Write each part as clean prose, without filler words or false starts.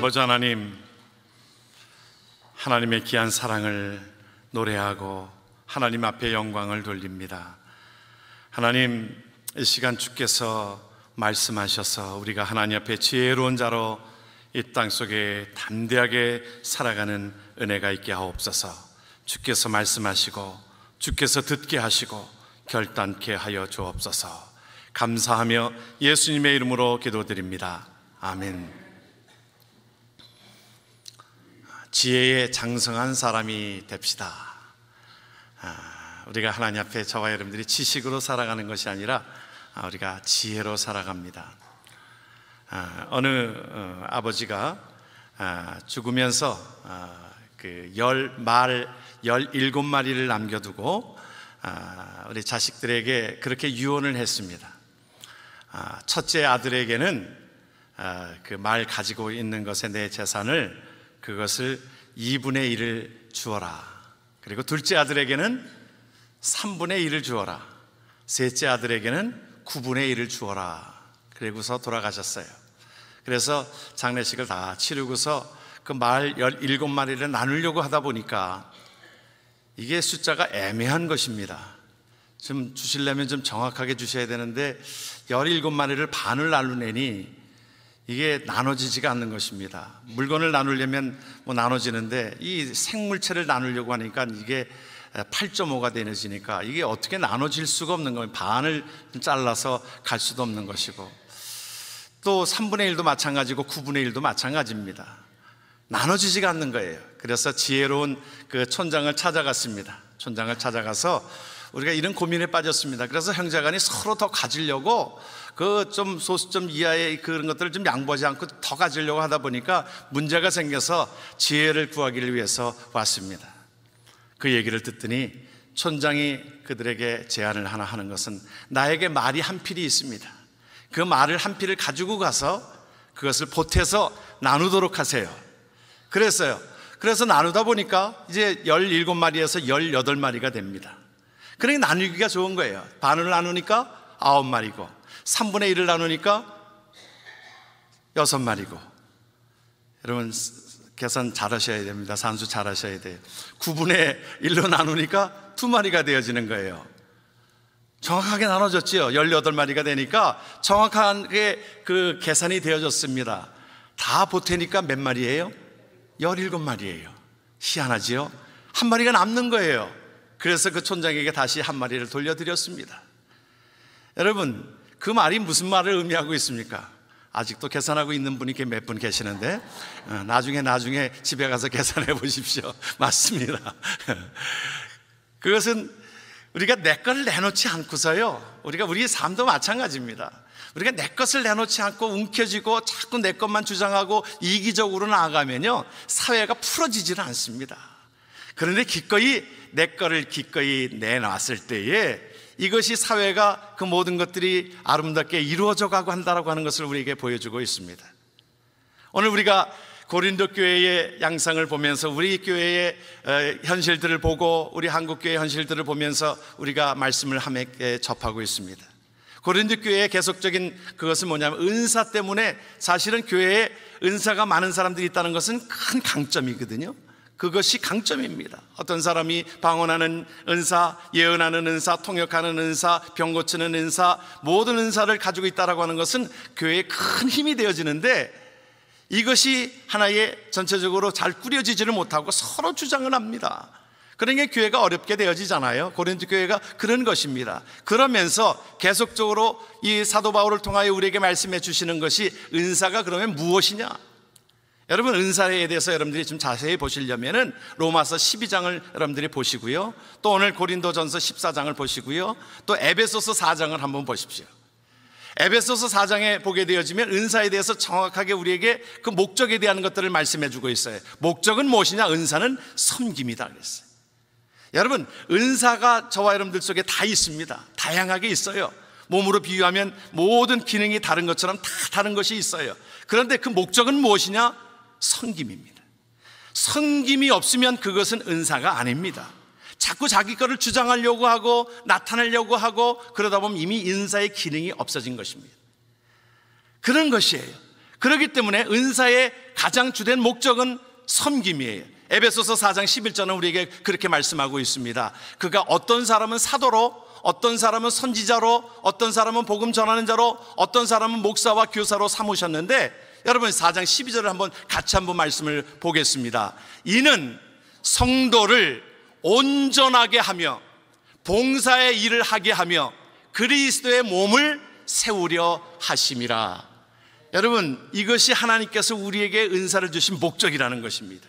아버지 하나님, 하나님의 귀한 사랑을 노래하고 하나님 앞에 영광을 돌립니다. 하나님, 이 시간 주께서 말씀하셔서 우리가 하나님 앞에 지혜로운 자로 이 땅 속에 담대하게 살아가는 은혜가 있게 하옵소서. 주께서 말씀하시고 주께서 듣게 하시고 결단케 하여 주옵소서. 감사하며 예수님의 이름으로 기도드립니다. 아멘. 지혜에 장성한 사람이 됩시다. 우리가 하나님 앞에 저와 여러분들이 지식으로 살아가는 것이 아니라 우리가 지혜로 살아갑니다. 어느 아버지가 죽으면서 그 17마리를 남겨두고 우리 자식들에게 그렇게 유언을 했습니다. 첫째 아들에게는 그 말 가지고 있는 것의 내 재산을 그것을 2분의 1을 주어라. 그리고 둘째 아들에게는 3분의 1을 주어라. 셋째 아들에게는 9분의 1을 주어라. 그리고서 돌아가셨어요. 그래서 장례식을 다 치르고서 그 말 17마리를 나누려고 하다 보니까 이게 숫자가 애매한 것입니다. 좀 주시려면 좀 정확하게 주셔야 되는데 17마리를 반을 나누려니 이게 나눠지지가 않는 것입니다. 물건을 나누려면 뭐 나눠지는데 이 생물체를 나누려고 하니까 이게 8.5가 되어지니까 이게 어떻게 나눠질 수가 없는 거예요. 반을 잘라서 갈 수도 없는 것이고, 또 3분의 1도 마찬가지고 9분의 1도 마찬가지입니다. 나눠지지가 않는 거예요. 그래서 지혜로운 그 촌장을 찾아갔습니다. 촌장을 찾아가서 우리가 이런 고민에 빠졌습니다. 그래서 형제간이 서로 더 가지려고 그 좀 소수점 이하의 그런 것들을 좀 양보하지 않고 더 가지려고 하다 보니까 문제가 생겨서 지혜를 구하기를 위해서 왔습니다. 그 얘기를 듣더니 촌장이 그들에게 제안을 하나 하는 것은, 나에게 말이 한 필이 있습니다. 그 말을 한 필을 가지고 가서 그것을 보태서 나누도록 하세요. 그랬어요. 그래서 나누다 보니까 이제 17마리에서 18마리가 됩니다. 그러니까 나누기가 좋은 거예요. 반을 나누니까 9마리고 3분의 1을 나누니까 6마리고. 여러분 계산 잘 하셔야 됩니다. 산수 잘 하셔야 돼요. 9분의 1로 나누니까 2마리가 되어지는 거예요. 정확하게 나눠졌지요. 18마리가 되니까 정확하게 그 계산이 되어졌습니다. 다 보태니까 몇 마리예요? 17마리예요. 희한하지요? 한 마리가 남는 거예요. 그래서 그 촌장에게 다시 한 마리를 돌려드렸습니다. 여러분, 그 말이 무슨 말을 의미하고 있습니까? 아직도 계산하고 있는 분이 몇 분 계시는데 나중에 집에 가서 계산해 보십시오. 맞습니다. 그것은 우리가 내 것을 내놓지 않고서요, 우리 삶도 마찬가지입니다. 우리가 내 것을 내놓지 않고 움켜쥐고 자꾸 내 것만 주장하고 이기적으로 나아가면요, 사회가 풀어지지는 않습니다. 그런데 기꺼이 내 것을 기꺼이 내놨을 때에 이것이 사회가 그 모든 것들이 아름답게 이루어져 가고 한다라고 하는 것을 우리에게 보여주고 있습니다. 오늘 우리가 고린도 교회의 양상을 보면서, 우리 교회의 현실들을 보고, 우리 한국 교회의 현실들을 보면서 우리가 말씀을 함께 접하고 있습니다. 고린도 교회의 계속적인 그것은 뭐냐면, 은사 때문에 사실은 교회에 은사가 많은 사람들이 있다는 것은 큰 강점이거든요. 그것이 강점입니다. 어떤 사람이 방언하는 은사, 예언하는 은사, 통역하는 은사, 병 고치는 은사, 모든 은사를 가지고 있다라고 하는 것은 교회에 큰 힘이 되어지는데, 이것이 하나의 전체적으로 잘 꾸려지지를 못하고 서로 주장을 합니다. 그러니까 교회가 어렵게 되어지잖아요. 고린도 교회가 그런 것입니다. 그러면서 계속적으로 이 사도 바울을 통하여 우리에게 말씀해 주시는 것이, 은사가 그러면 무엇이냐? 여러분, 은사에 대해서 여러분들이 좀 자세히 보시려면은 로마서 12장을 여러분들이 보시고요, 또 오늘 고린도전서 14장을 보시고요, 또 에베소서 4장을 한번 보십시오. 에베소서 4장에 보게 되어지면 은사에 대해서 정확하게 우리에게 그 목적에 대한 것들을 말씀해 주고 있어요. 목적은 무엇이냐? 은사는 섬김이다 그랬어요. 여러분, 은사가 저와 여러분들 속에 다 있습니다. 다양하게 있어요. 몸으로 비유하면 모든 기능이 다른 것처럼 다 다른 것이 있어요. 그런데 그 목적은 무엇이냐? 섬김입니다. 섬김이 없으면 그것은 은사가 아닙니다. 자꾸 자기 거를 주장하려고 하고 나타내려고 하고 그러다 보면 이미 은사의 기능이 없어진 것입니다. 그런 것이에요. 그렇기 때문에 은사의 가장 주된 목적은 섬김이에요. 에베소서 4장 11절은 우리에게 그렇게 말씀하고 있습니다. 그가 어떤 사람은 사도로, 어떤 사람은 선지자로, 어떤 사람은 복음 전하는 자로, 어떤 사람은 목사와 교사로 삼으셨는데, 여러분 4장 12절을 한번 같이 한번 말씀을 보겠습니다. 이는 성도를 온전하게 하며 봉사의 일을 하게 하며 그리스도의 몸을 세우려 하심이라. 여러분, 이것이 하나님께서 우리에게 은사를 주신 목적이라는 것입니다.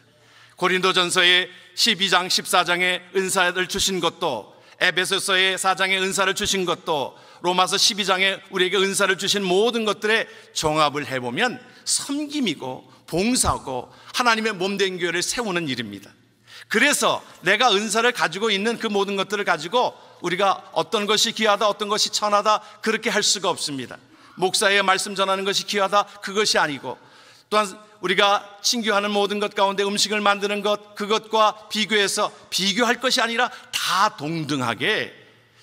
고린도전서의 12장 14장에 은사를 주신 것도, 에베소서의 4장에 은사를 주신 것도, 로마서 12장에 우리에게 은사를 주신 모든 것들의 종합을 해보면 섬김이고 봉사고 하나님의 몸된 교회를 세우는 일입니다. 그래서 내가 은사를 가지고 있는 그 모든 것들을 가지고 우리가 어떤 것이 귀하다, 어떤 것이 천하다, 그렇게 할 수가 없습니다. 목사의 말씀 전하는 것이 귀하다, 그것이 아니고, 또한 우리가 친교하는 모든 것 가운데 음식을 만드는 것, 그것과 비교해서 비교할 것이 아니라 다 동등하게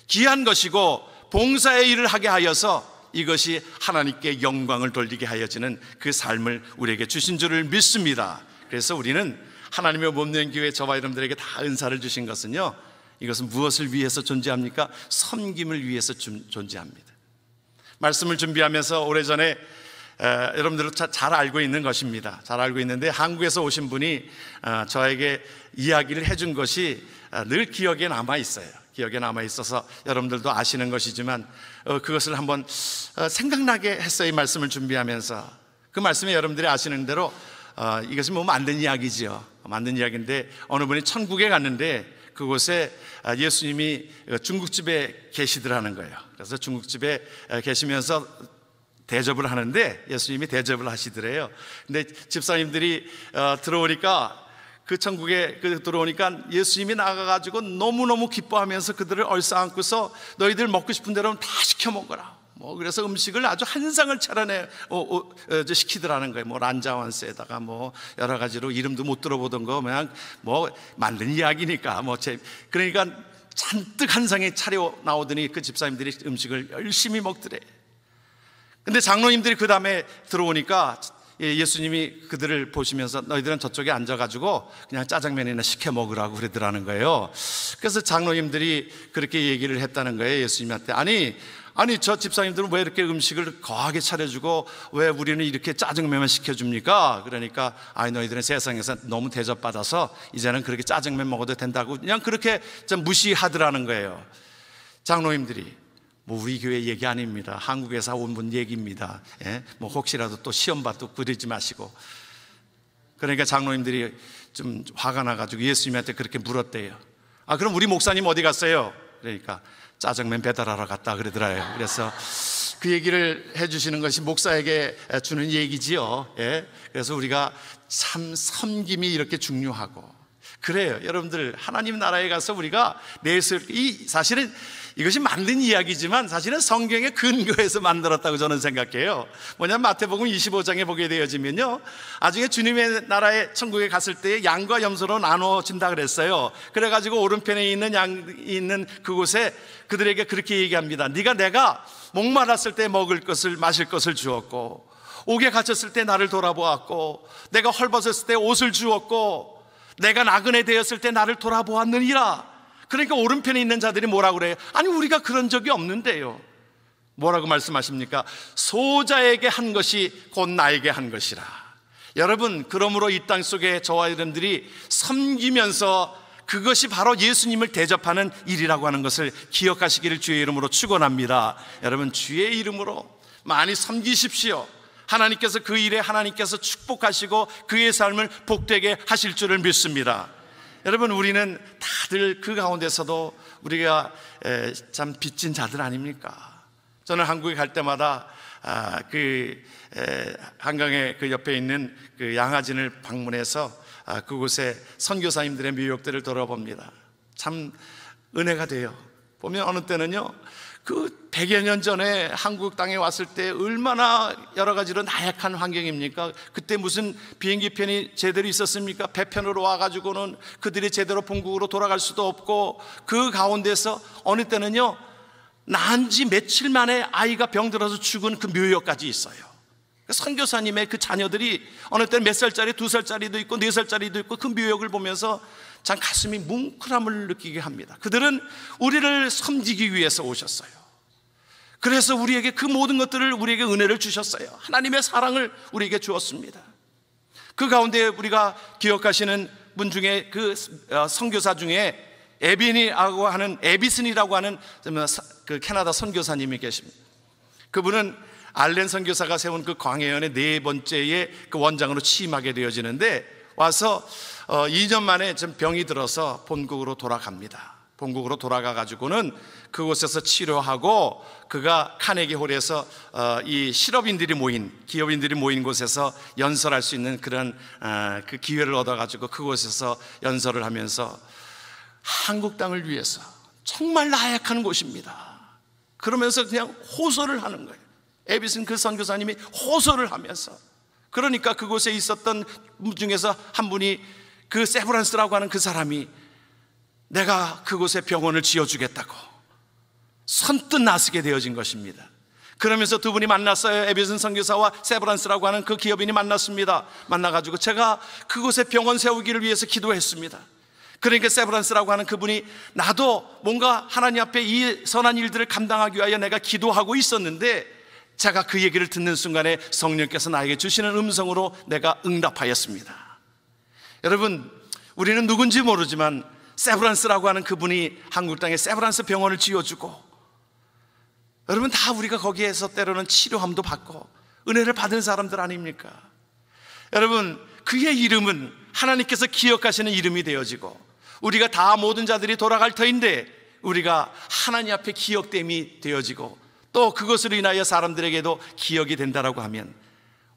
귀한 것이고 봉사의 일을 하게 하여서 이것이 하나님께 영광을 돌리게 하여지는 그 삶을 우리에게 주신 줄을 믿습니다. 그래서 우리는 하나님의 몸된 교회, 저와 여러분들에게 다 은사를 주신 것은요, 이것은 무엇을 위해서 존재합니까? 섬김을 위해서 존재합니다. 말씀을 준비하면서 오래전에 여러분들도 잘 알고 있는 것입니다. 잘 알고 있는데 한국에서 오신 분이 저에게 이야기를 해준 것이 늘 기억에 남아 있어요. 기억에 남아 있어서 여러분들도 아시는 것이지만 그것을 한번 생각나게 했어요. 이 말씀을 준비하면서. 그 말씀에 여러분들이 아시는 대로 이것이 뭐 만든 이야기죠. 만든 이야기인데, 어느 분이 천국에 갔는데 그곳에 예수님이 중국집에 계시더라는 거예요. 그래서 중국집에 계시면서 대접을 하는데 예수님이 대접을 하시더래요. 근데 집사님들이 들어오니까, 그 천국에 들어오니까 예수님이 나가가지고 너무너무 기뻐하면서 그들을 얼싸안고서 너희들 먹고 싶은 대로 다 시켜 먹어라. 그래서 음식을 아주 한 상을 차려내 시키더라는 거예요. 란자완스에다가 여러 가지로 이름도 못 들어보던 거 그냥 만든 이야기니까 그러니까 잔뜩 한 상에 차려 나오더니 그 집사님들이 음식을 열심히 먹더래. 근데 장로님들이 그 다음에 들어오니까 예수님이 그들을 보시면서 너희들은 저쪽에 앉아가지고 그냥 짜장면이나 시켜 먹으라고 그러더라는 거예요. 그래서 장로님들이 그렇게 얘기를 했다는 거예요. 예수님한테. 아니 저 집사님들은 왜 이렇게 음식을 거하게 차려주고 왜 우리는 이렇게 짜장면만 시켜줍니까? 그러니까 너희들은 세상에서 너무 대접받아서 이제는 그렇게 짜장면 먹어도 된다고 그냥 그렇게 좀 무시하더라는 거예요. 장로님들이. 우리 교회 얘기 아닙니다. 한국에서 온 분 얘기입니다. 혹시라도 또 시험봐도 그러지 마시고. 그러니까 장로님들이 좀 화가 나가지고 예수님한테 그렇게 물었대요. 그럼 우리 목사님 어디 갔어요? 그러니까 짜장면 배달하러 갔다 그러더라고요. 그래서 그 얘기를 해주시는 것이 목사에게 주는 얘기지요. 그래서 우리가 참 섬김이 이렇게 중요하고 그래요. 여러분들, 하나님 나라에 가서 우리가 사실은 이것이 만든 이야기지만 사실은 성경의 근거에서 만들었다고 저는 생각해요. 뭐냐면 마태복음 25장에 보게 되어지면요, 나중에 주님의 나라에 천국에 갔을 때 양과 염소로 나눠진다 그랬어요. 그래가지고 오른편에 있는 그곳에 그들에게 그렇게 얘기합니다. 내가 목말랐을 때 먹을 것을 마실 것을 주었고, 옥에 갇혔을 때 나를 돌아보았고, 내가 헐벗었을 때 옷을 주었고, 내가 나그네 되었을 때 나를 돌아보았느니라. 그러니까 오른편에 있는 자들이 뭐라고 그래요? 우리가 그런 적이 없는데요. 뭐라고 말씀하십니까? 소자에게 한 것이 곧 나에게 한 것이라. 여러분, 그러므로 이 땅 속에 저와 여러분들이 섬기면서 그것이 바로 예수님을 대접하는 일이라고 하는 것을 기억하시기를 주의 이름으로 축원합니다. 여러분, 주의 이름으로 많이 섬기십시오. 하나님께서 그 일에 하나님께서 축복하시고 그의 삶을 복되게 하실 줄을 믿습니다. 여러분, 우리는 다들 그 가운데서도 우리가 참 빚진 자들 아닙니까? 저는 한국에 갈 때마다 한강의 그 옆에 있는 그 양화진을 방문해서 그곳에 선교사님들의 묘역들을 돌아봅니다. 참 은혜가 돼요. 보면 어느 때는요, 그 100여 년 전에 한국 땅에 왔을 때 얼마나 여러 가지로 나약한 환경입니까? 그때 무슨 비행기 편이 제대로 있었습니까? 배편으로 와가지고는 그들이 제대로 본국으로 돌아갈 수도 없고, 그 가운데서 어느 때는요, 낳은 지 며칠 만에 아이가 병들어서 죽은 그 묘역까지 있어요. 선교사님의 그 자녀들이 어느 때는 몇 살짜리, 2살짜리도 있고 4살짜리도 있고 그 묘역을 보면서 참 가슴이 뭉클함을 느끼게 합니다. 그들은 우리를 섬기기 위해서 오셨어요. 그래서 우리에게 그 모든 것들을, 우리에게 은혜를 주셨어요. 하나님의 사랑을 우리에게 주었습니다. 그 가운데 우리가 기억하시는 분 중에 그 선교사 중에 에비슨이라고 하는 그 캐나다 선교사님이 계십니다. 그분은 알렌 선교사가 세운 그 광해연의 4번째의 그 원장으로 취임하게 되어지는데, 와서 2년 만에 좀 병이 들어서 본국으로 돌아갑니다. 본국으로 돌아가 가지고는 그곳에서 치료하고, 그가 카네기 홀에서 이 실업인들이 모인, 기업인들이 모인 곳에서 연설할 수 있는 그런 그 기회를 얻어 가지고 그곳에서 연설을 하면서 한국 땅을 위해서 정말 나약한 곳입니다. 그러면서 그냥 호소를 하는 거예요. 에비슨 그 선교사님이 호소를 하면서, 그러니까 그곳에 있었던 분 중에서 한 분이, 그 세브란스라고 하는 그 사람이 내가 그곳에 병원을 지어주겠다고 선뜻 나서게 되어진 것입니다. 그러면서 두 분이 만났어요. 에비슨 선교사와 세브란스라고 하는 그 기업인이 만났습니다. 만나가지고 제가 그곳에 병원 세우기를 위해서 기도했습니다. 그러니까 세브란스라고 하는 그분이, 나도 뭔가 하나님 앞에 이 선한 일들을 감당하기 위하여 내가 기도하고 있었는데, 제가 그 얘기를 듣는 순간에 성령께서 나에게 주시는 음성으로 내가 응답하였습니다. 여러분, 우리는 누군지 모르지만 세브란스라고 하는 그분이 한국 땅에 세브란스 병원을 지어주고, 여러분 다 우리가 거기에서 때로는 치료함도 받고 은혜를 받은 사람들 아닙니까? 여러분, 그의 이름은 하나님께서 기억하시는 이름이 되어지고, 우리가 다 모든 자들이 돌아갈 터인데 우리가 하나님 앞에 기억됨이 되어지고, 또 그것으로 인하여 사람들에게도 기억이 된다라고 하면,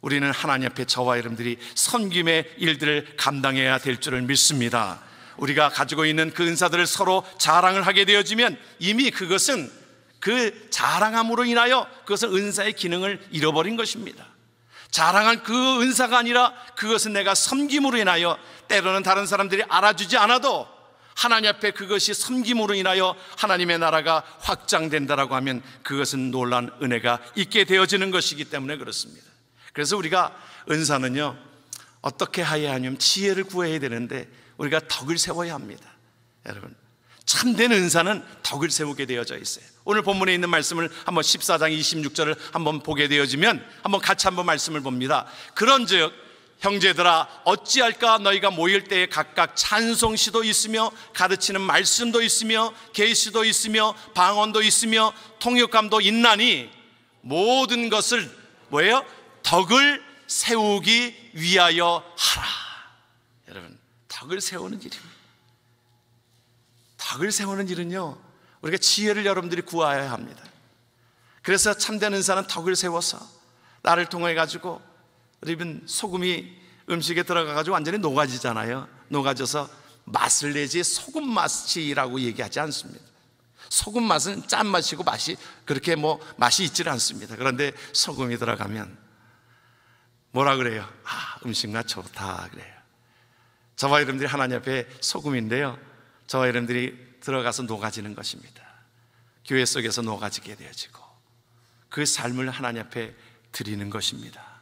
우리는 하나님 앞에 저와 여러분들이 섬김의 일들을 감당해야 될 줄을 믿습니다. 우리가 가지고 있는 그 은사들을 서로 자랑을 하게 되어지면 이미 그것은, 그 자랑함으로 인하여 그것은 은사의 기능을 잃어버린 것입니다. 자랑한 그 은사가 아니라 그것은 내가 섬김으로 인하여, 때로는 다른 사람들이 알아주지 않아도 하나님 앞에 그것이 섬김으로 인하여 하나님의 나라가 확장된다라고 하면 그것은 놀라운 은혜가 있게 되어지는 것이기 때문에 그렇습니다. 그래서 우리가 은사는요, 어떻게 해야 하냐면 지혜를 구해야 되는데 우리가 덕을 세워야 합니다. 여러분, 참된 은사는 덕을 세우게 되어져 있어요. 오늘 본문에 있는 말씀을 한번 14장 26절을 한번 보게 되어지면 한번 같이 한번 말씀을 봅니다. 그런즉 형제들아, 어찌할까? 너희가 모일 때에 각각 찬송시도 있으며 가르치는 말씀도 있으며 계시도 있으며 방언도 있으며 통역감도 있나니 모든 것을 뭐예요? 덕을 세우기 위하여 하라. 여러분, 덕을 세우는 일입니다. 덕을 세우는 일은요, 우리가 지혜를 여러분들이 구하여야 합니다. 그래서 참된 은사는 덕을 세워서 나를 통해 가지고, 여러분 소금이 음식에 들어가가지고 완전히 녹아지잖아요. 녹아져서 맛을 내지 소금 맛이라고 얘기하지 않습니다. 소금 맛은 짠맛이고 맛이 그렇게 맛이 있질 않습니다. 그런데 소금이 들어가면 뭐라 그래요? 음식 맛 좋다 그래요. 저와 여러분들이 하나님 앞에 소금인데요, 저와 여러분들이 들어가서 녹아지는 것입니다. 교회 속에서 녹아지게 되어지고 그 삶을 하나님 앞에 드리는 것입니다.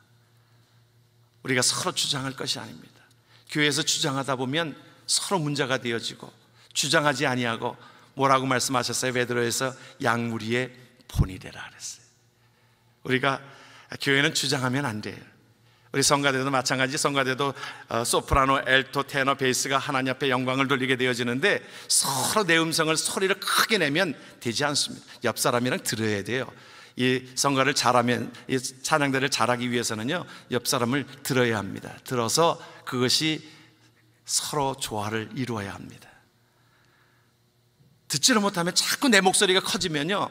우리가 서로 주장할 것이 아닙니다. 교회에서 주장하다 보면 서로 문제가 되어지고, 주장하지 아니하고 뭐라고 말씀하셨어요? 베드로에서 양무리의 본이 되라 그랬어요. 우리가 교회는 주장하면 안 돼요. 우리 성가대도 마찬가지. 성가대도 소프라노, 엘토, 테너, 베이스가 하나님 앞에 영광을 돌리게 되어지는데 서로 내 음성을, 소리를 크게 내면 되지 않습니다. 옆 사람이랑 들어야 돼요. 이 성가를 잘하면, 이 찬양대를 잘하기 위해서는요, 옆 사람을 들어야 합니다. 들어서 그것이 서로 조화를 이루어야 합니다. 듣지를 못하면 자꾸 내 목소리가 커지면요,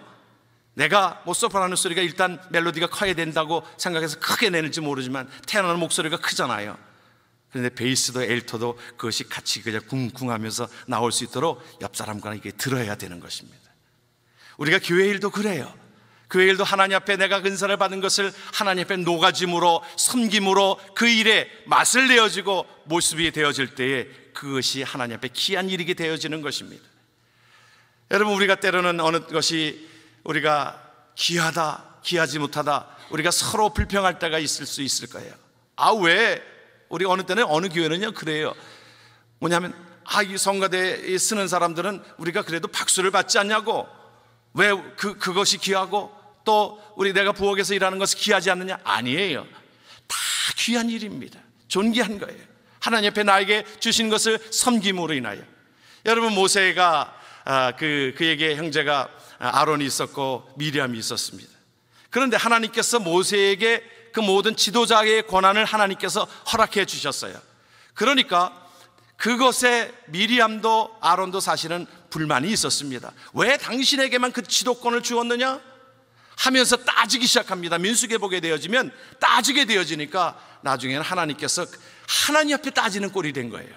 내가 소프라노 소리가 일단 멜로디가 커야 된다고 생각해서 크게 내는지 모르지만 테너는 목소리가 크잖아요. 그런데 베이스도 엘토도 그것이 같이 그냥 쿵쿵하면서 나올 수 있도록 옆 사람과 이게 들어야 되는 것입니다. 우리가 교회 일도 그래요. 교회 일도 하나님 앞에 내가 은사를 받은 것을 하나님 앞에 녹아짐으로, 섬김으로 그 일에 맛을 내어지고 모습이 되어질 때에 그것이 하나님 앞에 귀한 일이게 되어지는 것입니다. 여러분, 우리가 때로는 어느 것이 우리가 귀하다, 귀하지 못하다, 우리가 서로 불평할 때가 있을 수 있을 거예요. 왜? 우리 어느 때는 어느 교회는요 그래요. 뭐냐면 이 성가대에 쓰는 사람들은 우리가 그래도 박수를 받지 않냐고, 왜 그것이 귀하고 또 내가 부엌에서 일하는 것이 귀하지 않느냐? 아니에요. 다 귀한 일입니다. 존귀한 거예요. 하나님 앞에 나에게 주신 것을 섬김으로 인하여. 여러분, 모세가 그에게 형제가 아론이 있었고 미리암이 있었습니다. 그런데 하나님께서 모세에게 그 모든 지도자의 권한을 하나님께서 허락해 주셨어요. 그러니까 그것에 미리암도 아론도 사실은 불만이 있었습니다. 왜 당신에게만 그 지도권을 주었느냐 하면서 따지기 시작합니다. 민수기에 보게 되어지면 따지게 되어지니까 나중에는 하나님께서 하나님 앞에 따지는 꼴이 된 거예요.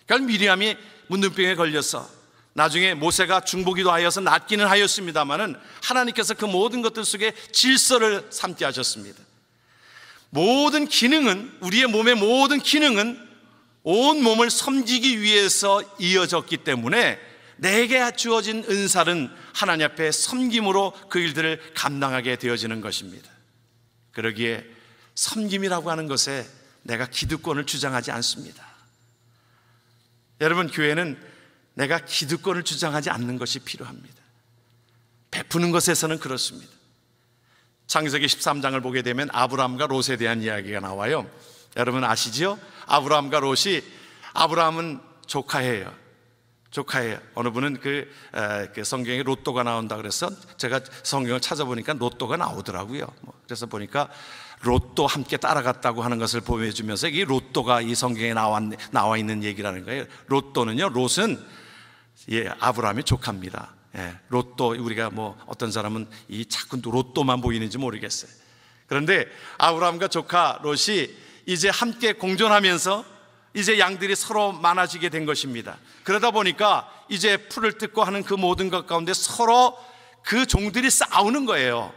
그러니까 미리암이 문둥병에 걸려서 나중에 모세가 중보기도 하여서 낫기는 하였습니다마는 하나님께서 그 모든 것들 속에 질서를 삼게 하셨습니다. 모든 기능은, 우리의 몸의 모든 기능은 온 몸을 섬기기 위해서 이어졌기 때문에 내게 주어진 은사는 하나님 앞에 섬김으로 그 일들을 감당하게 되어지는 것입니다. 그러기에 섬김이라고 하는 것에 내가 기득권을 주장하지 않습니다. 여러분, 교회는 내가 기득권을 주장하지 않는 것이 필요합니다. 베푸는 것에서는 그렇습니다. 창세기 13장을 보게 되면 아브라함과 롯에 대한 이야기가 나와요. 여러분 아시지요? 아브라함과 롯이, 아브라함은 조카예요. 어느 분은 그 성경에 로또가 나온다 그래서 제가 성경을 찾아보니까 로또가 나오더라고요. 그래서 보니까 로또 함께 따라갔다고 하는 것을 보여주면서 이 로또가 이 성경에 나와 있는 얘기라는 거예요. 로또는요, 롯은 아브라함의 조카입니다. 로또, 우리가 어떤 사람은 이 자꾸 로또만 보이는지 모르겠어요. 그런데 아브라함과 조카 롯이 이제 함께 공존하면서 이제 양들이 서로 많아지게 된 것입니다. 그러다 보니까 이제 풀을 뜯고 하는 그 모든 것 가운데 서로 그 종들이 싸우는 거예요.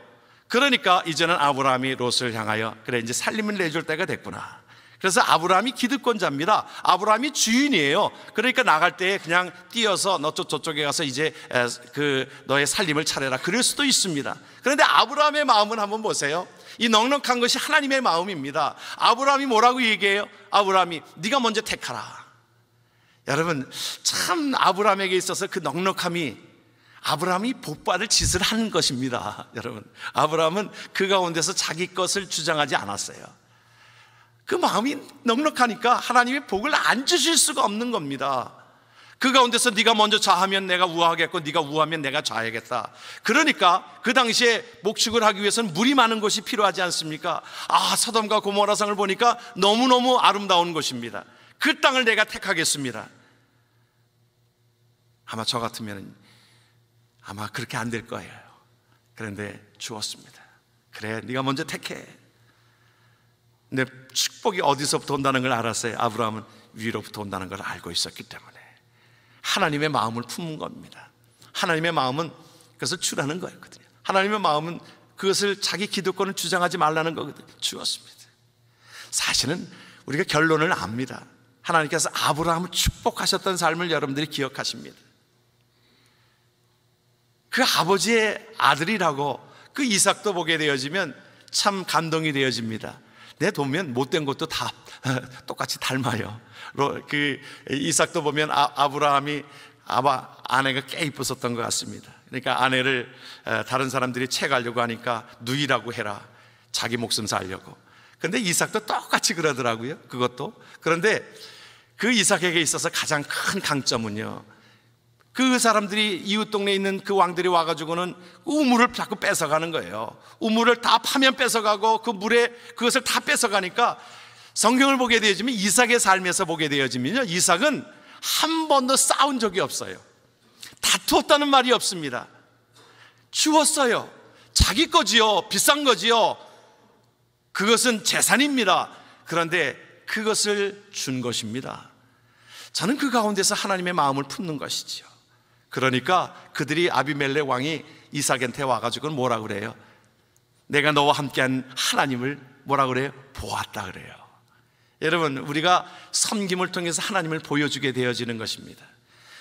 그러니까 이제는 아브라함이 롯을 향하여 그래, 이제 살림을 내줄 때가 됐구나. 그래서 아브라함이 기득권자입니다. 아브라함이 주인이에요. 그러니까 나갈 때 그냥 뛰어서 너 저쪽에 가서 이제 너의 살림을 차려라, 그럴 수도 있습니다. 그런데 아브라함의 마음은 한번 보세요. 이 넉넉한 것이 하나님의 마음입니다. 아브라함이 뭐라고 얘기해요? 아브라함이 네가 먼저 택하라. 여러분, 참 아브라함에게 있어서 그 넉넉함이, 아브라함이 복받을 짓을 하는 것입니다. 여러분, 아브라함은 그 가운데서 자기 것을 주장하지 않았어요. 그 마음이 넉넉하니까 하나님이 복을 안 주실 수가 없는 겁니다. 그 가운데서 네가 먼저 좌하면 내가 우하겠고 네가 우하면 내가 좌하겠다. 그러니까 그 당시에 목축을 하기 위해서는 물이 많은 곳이 필요하지 않습니까? 소돔과 고모라 성을 보니까 너무너무 아름다운 곳입니다. 그 땅을 내가 택하겠습니다. 아마 저 같으면 아마 그렇게 안 될 거예요. 그런데 주었습니다. 그래, 네가 먼저 택해. 근데 축복이 어디서부터 온다는 걸 알았어요. 아브라함은 위로부터 온다는 걸 알고 있었기 때문에 하나님의 마음을 품은 겁니다. 하나님의 마음은 그것을 주라는 거였거든요. 하나님의 마음은 그것을 자기 기득권을 주장하지 말라는 거거든요. 주었습니다. 사실은 우리가 결론을 압니다. 하나님께서 아브라함을 축복하셨던 삶을 여러분들이 기억하십니다. 그 아버지의 아들이라고 그 이삭도 보게 되어지면 참 감동이 되어집니다. 내 보면 못된 것도 다 똑같이 닮아요. 그 이삭도 보면 아브라함이 아내가 꽤 이뻤었던 것 같습니다. 그러니까 아내를 다른 사람들이 채가려고 하니까 누이라고 해라, 자기 목숨 살려고. 그런데 이삭도 똑같이 그러더라고요. 그것도. 그런데 그 이삭에게 있어서 가장 큰 강점은요, 그 사람들이 이웃 동네에 있는 그 왕들이 와가지고는 우물을 자꾸 뺏어가는 거예요. 우물을 다 파면 뺏어가고 그 물에 그것을 다 뺏어가니까 성경을 보게 되어지면, 이삭의 삶에서 보게 되어지면요, 이삭은 한 번도 싸운 적이 없어요. 다투었다는 말이 없습니다. 주었어요. 자기 거지요. 비싼 거지요. 그것은 재산입니다. 그런데 그것을 준 것입니다. 저는 그 가운데서 하나님의 마음을 품는 것이지요. 그러니까 그들이, 아비멜렉 왕이 이삭한테 와가지고 뭐라 그래요? 내가 너와 함께한 하나님을 뭐라 그래요? 보았다 그래요. 여러분, 우리가 섬김을 통해서 하나님을 보여주게 되어지는 것입니다.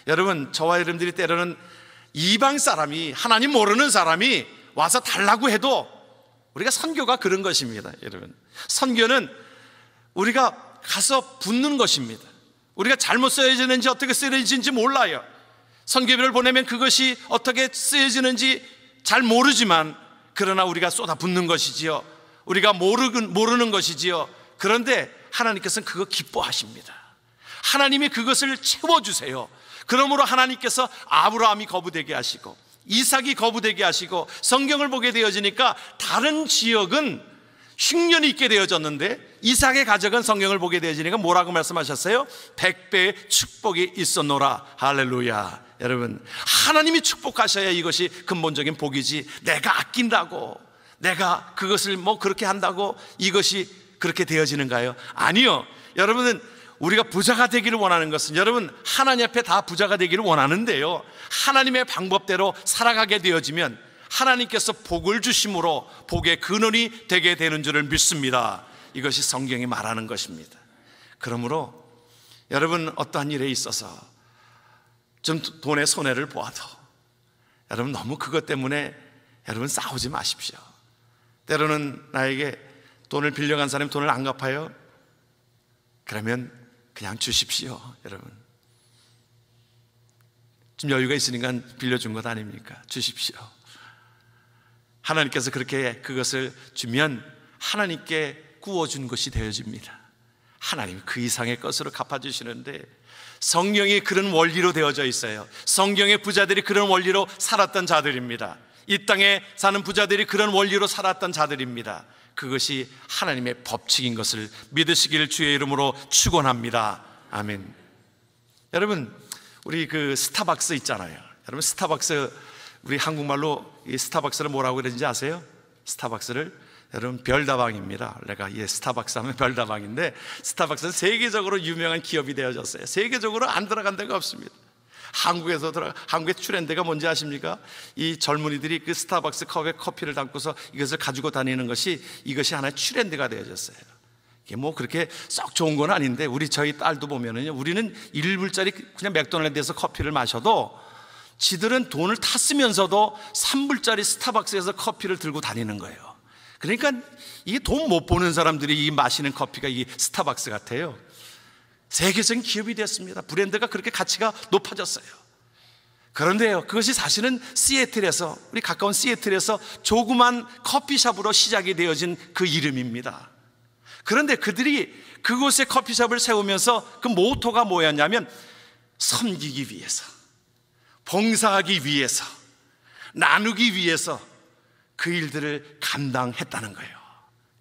여러분, 저와 여러분들이 때로는 이방 사람이, 하나님 모르는 사람이 와서 달라고 해도 우리가 선교가 그런 것입니다, 여러분. 선교는 우리가 가서 붙는 것입니다. 우리가 잘못 쓰여지는지 어떻게 쓰여지는지 몰라요. 선교비를 보내면 그것이 어떻게 쓰여지는지 잘 모르지만, 그러나 우리가 쏟아붓는 것이지요. 우리가 모르는 것이지요. 그런데 하나님께서는 그거 기뻐하십니다. 하나님이 그것을 채워주세요. 그러므로 하나님께서 아브라함이 거부되게 하시고 이삭이 거부되게 하시고, 성경을 보게 되어지니까 다른 지역은 흉년이 있게 되어졌는데 이삭의 가족은 성경을 보게 되어지니까 뭐라고 말씀하셨어요? 100배의 축복이 있었노라. 할렐루야. 여러분, 하나님이 축복하셔야 이것이 근본적인 복이지, 내가 아낀다고, 내가 그것을 뭐 그렇게 한다고 이것이 그렇게 되어지는가요? 아니요. 여러분은 우리가 부자가 되기를 원하는 것은, 여러분 하나님 앞에 다 부자가 되기를 원하는데요, 하나님의 방법대로 살아가게 되어지면 하나님께서 복을 주심으로 복의 근원이 되게 되는 줄을 믿습니다. 이것이 성경이 말하는 것입니다. 그러므로 여러분, 어떠한 일에 있어서 좀 돈의 손해를 보아도 여러분 너무 그것 때문에 여러분 싸우지 마십시오. 때로는 나에게 돈을 빌려간 사람이 돈을 안 갚아요? 그러면 그냥 주십시오. 여러분, 좀 여유가 있으니까 빌려준 것 아닙니까? 주십시오. 하나님께서 그렇게 그것을 주면 하나님께 구워준 것이 되어집니다. 하나님이 그 이상의 것으로 갚아주시는데, 성경이 그런 원리로 되어져 있어요. 성경의 부자들이 그런 원리로 살았던 자들입니다. 이 땅에 사는 부자들이 그런 원리로 살았던 자들입니다. 그것이 하나님의 법칙인 것을 믿으시길 주의 이름으로 축원합니다. 아멘. 여러분, 우리 그 스타벅스 있잖아요. 여러분, 스타벅스, 우리 한국말로 이 스타벅스를 뭐라고 그러는지 아세요? 스타벅스를 여러분 별다방입니다. 내가 스타벅스 하면 별다방인데, 스타벅스는 세계적으로 유명한 기업이 되어졌어요. 세계적으로 안 들어간 데가 없습니다. 한국의 트렌드가 뭔지 아십니까? 이 젊은이들이 그 스타벅스 컵에 커피를 담고서 이것을 가지고 다니는 것이, 이것이 하나의 트렌드가 되어졌어요. 이게 뭐 그렇게 썩 좋은 건 아닌데, 저희 딸도 보면은요, 우리는 1불짜리 그냥 맥도날드에서 커피를 마셔도 지들은 돈을 탔으면서도 3불짜리 스타벅스에서 커피를 들고 다니는 거예요. 그러니까 이게 돈 못 버는 사람들이 이 마시는 커피가 이 스타벅스 같아요. 세계적인 기업이 됐습니다. 브랜드가 그렇게 가치가 높아졌어요. 그런데요, 그것이 사실은 시애틀에서, 우리 가까운 시애틀에서 조그만 커피숍으로 시작이 되어진 그 이름입니다. 그런데 그들이 그곳에 커피숍을 세우면서 그 모토가 뭐였냐면, 섬기기 위해서, 봉사하기 위해서, 나누기 위해서 그 일들을 감당했다는 거예요.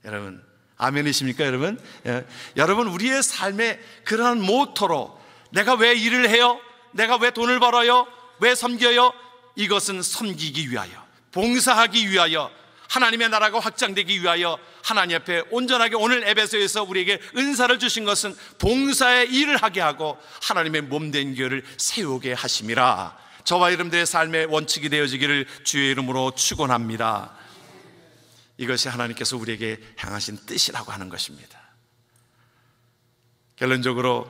여러분, 아멘이십니까 여러분? 예. 여러분, 우리의 삶의 그러한 모토로, 내가 왜 일을 해요? 내가 왜 돈을 벌어요? 왜 섬겨요? 이것은 섬기기 위하여, 봉사하기 위하여, 하나님의 나라가 확장되기 위하여, 하나님 앞에 온전하게, 오늘 에베소에서 우리에게 은사를 주신 것은 봉사의 일을 하게 하고 하나님의 몸된 교회를 세우게 하심이라. 저와 여러분들의 삶의 원칙이 되어지기를 주의 이름으로 축원합니다. 이것이 하나님께서 우리에게 향하신 뜻이라고 하는 것입니다. 결론적으로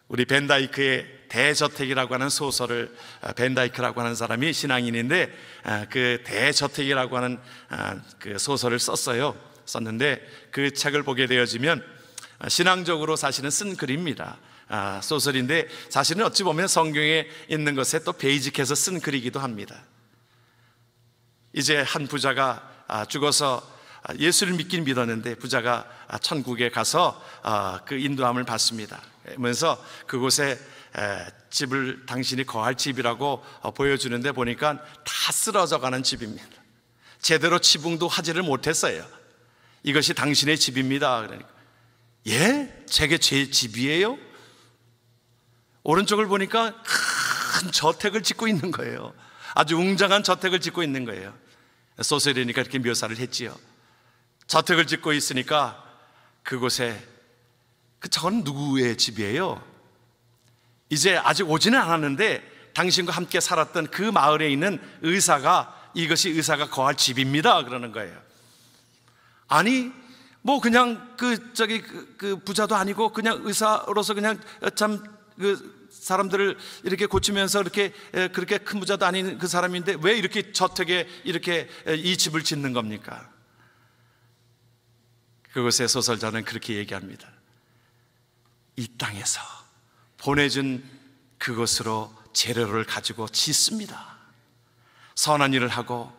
우리 벤다이크의 대저택이라고 하는 소설을, 벤다이크라고 하는 사람이 신앙인인데 그 대저택이라고 하는 그 소설을 썼는데, 그 책을 보게 되어지면 신앙적으로 사실은 쓴 글입니다. 소설인데 사실은 어찌 보면 성경에 있는 것에 또 베이직해서 쓴 글이기도 합니다. 이제 한 부자가 죽어서 예수를 믿긴 믿었는데, 부자가 천국에 가서 그 인도함을 받습니다. 그러면서 그곳에 집을, 당신이 거할 집이라고 보여주는데 보니까 다 쓰러져 가는 집입니다. 제대로 지붕도 하지를 못했어요. 이것이 당신의 집입니다. 그러니까, 예? 제게 제 집이에요? 오른쪽을 보니까 큰 저택을 짓고 있는 거예요. 아주 웅장한 저택을 짓고 있는 거예요. 소설이니까 이렇게 묘사를 했지요. 저택을 짓고 있으니까 그곳에, 저건 누구의 집이에요? 이제 아직 오지는 않았는데 당신과 함께 살았던 그 마을에 있는 의사가, 이것이 의사가 거할 집입니다 그러는 거예요. 아니 뭐 그냥 그 부자도 아니고 그냥 의사로서 그냥 참 그 사람들을 이렇게 고치면서 이렇게 그렇게 큰 부자도 아닌 그 사람인데 왜 이렇게 저택에 이렇게 이 집을 짓는 겁니까? 그곳의 소설자는 그렇게 얘기합니다. 이 땅에서 보내준 그것으로 재료를 가지고 짓습니다. 선한 일을 하고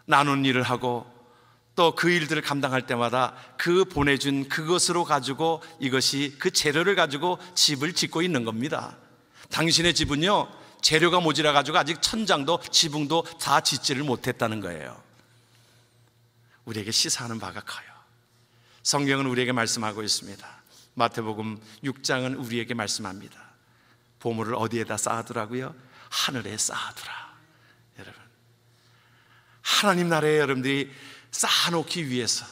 나눈 일을 하고 또 그 일들을 감당할 때마다 그 보내준 그것으로 가지고 이것이 그 재료를 가지고 집을 짓고 있는 겁니다. 당신의 집은요, 재료가 모자라 가지고 아직 천장도 지붕도 다 짓지를 못했다는 거예요. 우리에게 시사하는 바가 커요. 성경은 우리에게 말씀하고 있습니다. 마태복음 6장은 우리에게 말씀합니다. 보물을 어디에다 쌓아두라고요? 하늘에 쌓아두라. 여러분, 하나님 나라에 여러분들이 쌓아놓기 위해서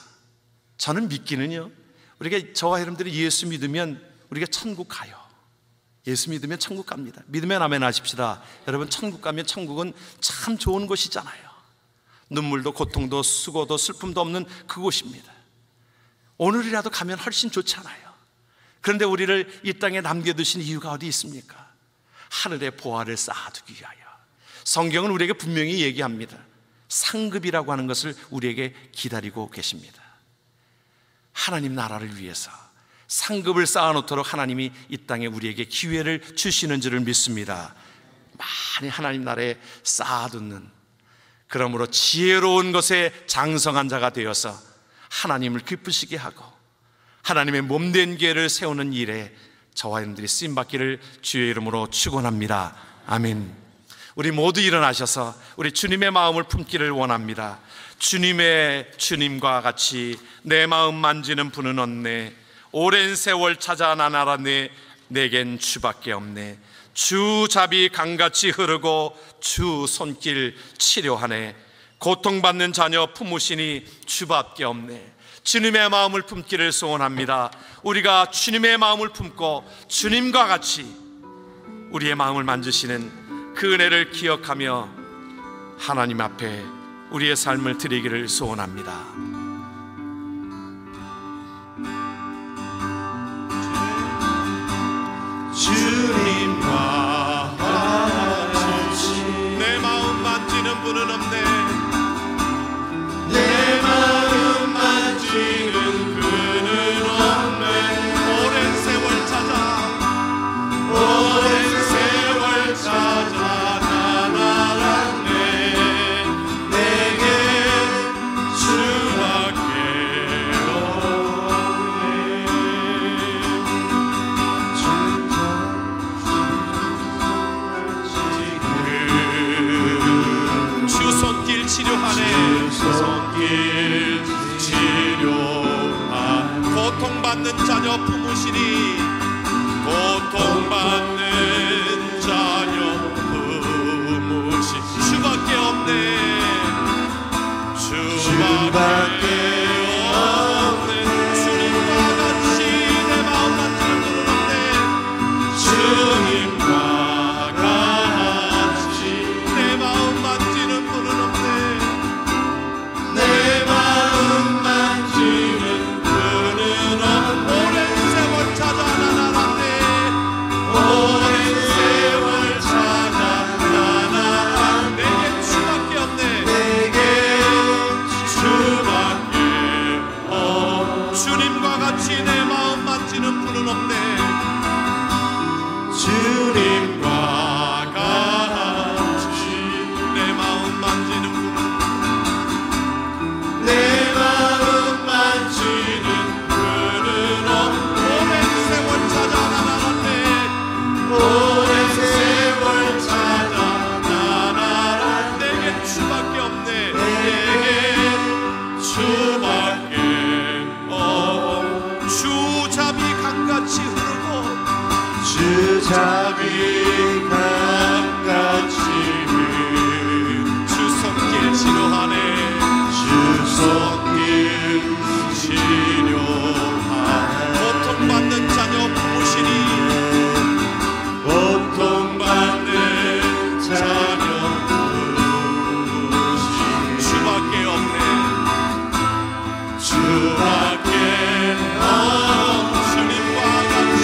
저는 믿기는요, 우리가 저와 여러분들이 예수 믿으면 우리가 천국 가요. 예수 믿으면 천국 갑니다. 믿으면 아멘 하십시다. 여러분, 천국 가면 천국은 참 좋은 곳이잖아요. 눈물도 고통도 수고도 슬픔도 없는 그곳입니다. 오늘이라도 가면 훨씬 좋잖아요. 그런데 우리를 이 땅에 남겨두신 이유가 어디 있습니까? 하늘의 보화를 쌓아두기 위하여. 성경은 우리에게 분명히 얘기합니다. 상급이라고 하는 것을 우리에게 기다리고 계십니다. 하나님 나라를 위해서 상급을 쌓아놓도록 하나님이 이 땅에 우리에게 기회를 주시는 줄을 믿습니다. 많이 하나님 나라에 쌓아두는, 그러므로 지혜로운 것에 장성한 자가 되어서 하나님을 기쁘시게 하고 하나님의 몸된 교회를 세우는 일에 저와 여러분들이 쓰임받기를 주의 이름으로 축원합니다. 아멘. 우리 모두 일어나셔서 우리 주님의 마음을 품기를 원합니다. 주님과 같이 내 마음 만지는 분은 없네. 오랜 세월 찾아 나나라네. 내겐 주밖에 없네. 주 잡이 강같이 흐르고 주 손길 치료하네. 고통받는 자녀 품으시니 주밖에 없네. 주님의 마음을 품기를 소원합니다. 우리가 주님의 마음을 품고 주님과 같이 우리의 마음을 만지시는 그 은혜를 기억하며 하나님 앞에 우리의 삶을 드리기를 소원합니다. 주님과 같이 내 마음 만지는 분은 없네. 내 마음 만지는 분은 없네. 오랜 세월 찾아 오랜 세월 찾아 치료하네. 손길 치료하. 고통받는 자녀 품으시니 고통받는 자녀 품으시. 주밖에 없네. 주밖에 없네. 주님과 같이 내 마음 만지는 분은 없네. 주님과 같이 내 마음 만지는 분은 없네. 내 마음 만지는 분은 없네. 오랜 세월 찾아 나나란네. 오랜 세월 찾아 나나란네. 내겐 주밖에 없네. 내겐 주밖에 없네. 주님과 같이 내 마음 만지는 분은 없네. 주님과 같이 내 마음 만지는 분은 내 마음 만지는 분은 없네. 오랜 세월 찾아 나나란네. 오랜 세월 찾아 나나란. 내겐 주밖에 없네. 내겐 주밖에 없네. 주잡이 강같이 흐르고 주잡이 강같이 흐르고 주 손길 치료하네. 손길 치료하네. 고통받는 자녀 품으시니 고통받는 자녀 품으시니 주밖에 없네. 주밖에 없네. 주님과 같이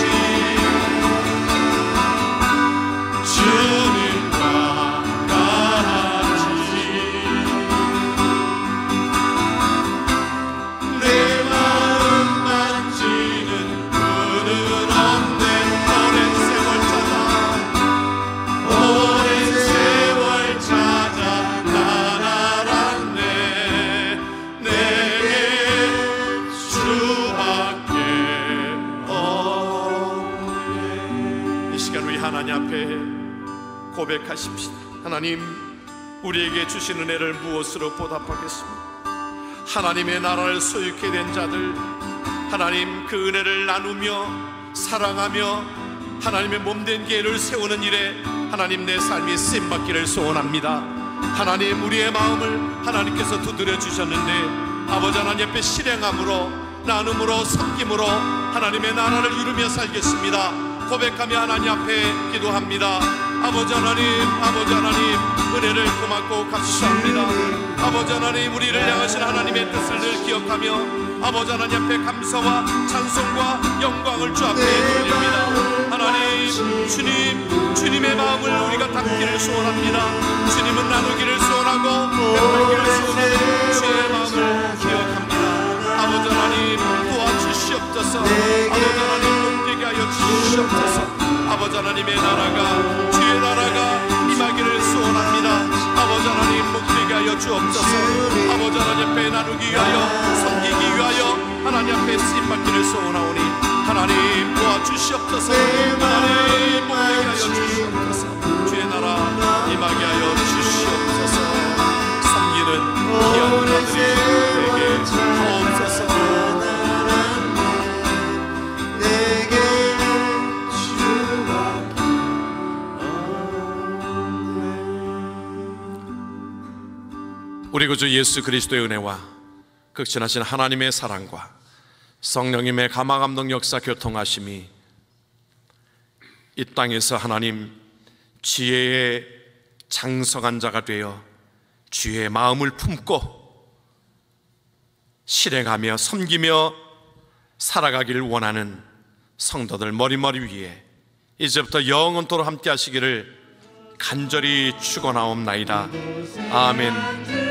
고백하십시다. 하나님, 우리에게 주신 은혜를 무엇으로 보답하겠습니까? 하나님의 나라를 소유케 된 자들, 하나님 그 은혜를 나누며 사랑하며 하나님의 몸된 교회를 세우는 일에 하나님 내 삶이 쓰임받기를 소원합니다. 하나님, 우리의 마음을 하나님께서 두드려 주셨는데 아버지 하나님 옆에 실행함으로, 나눔으로, 섬김으로 하나님의 나라를 이루며 살겠습니다. 고백하며 하나님 앞에 기도합니다. 아버지 하나님, 아버지 하나님, 은혜를 고맙고 감사합니다. 아버지 하나님, 우리를 향하신 하나님의 뜻을 늘 기억하며 아버지 하나님 앞에 감사와 찬송과 영광을 주 앞에 돌립니다. 하나님, 주님의 마음을 우리가 담기를 소원합니다. 주님은 나누기를 소원하고 베풀기를 소원하는 주의 마음을 기억합니다. 아버지 하나님, 도와주시옵소서. 아버지 하나님, 몸되게 하여 주시옵소서. 아버지 하나님의 나라가, 주의 나라가 임하기를 소원합니다. 아버지 하나님, 목되게 하여 주옵소서. 아버지 하나님 앞에 나누기 위하여, 섬기기 위하여 하나님 앞에 쓰임받기를 소원하오니 하나님 도와주시옵소서. 하나님 목되게 하여 주시옵소서. 주의 나라 임하게 하여 주시옵소서. 섬기는 귀한 자들이 되게 하옵소서. 우리 구주 예수 그리스도의 은혜와 극진하신 하나님의 사랑과 성령님의 감화감동 역사 교통하심이 이 땅에서 하나님 지혜의 장성한 자가 되어 주의 마음을 품고 실행하며 섬기며 살아가기를 원하는 성도들 머리머리 위에 이제부터 영원토록 함께 하시기를 간절히 축원하옵나이다. 아멘.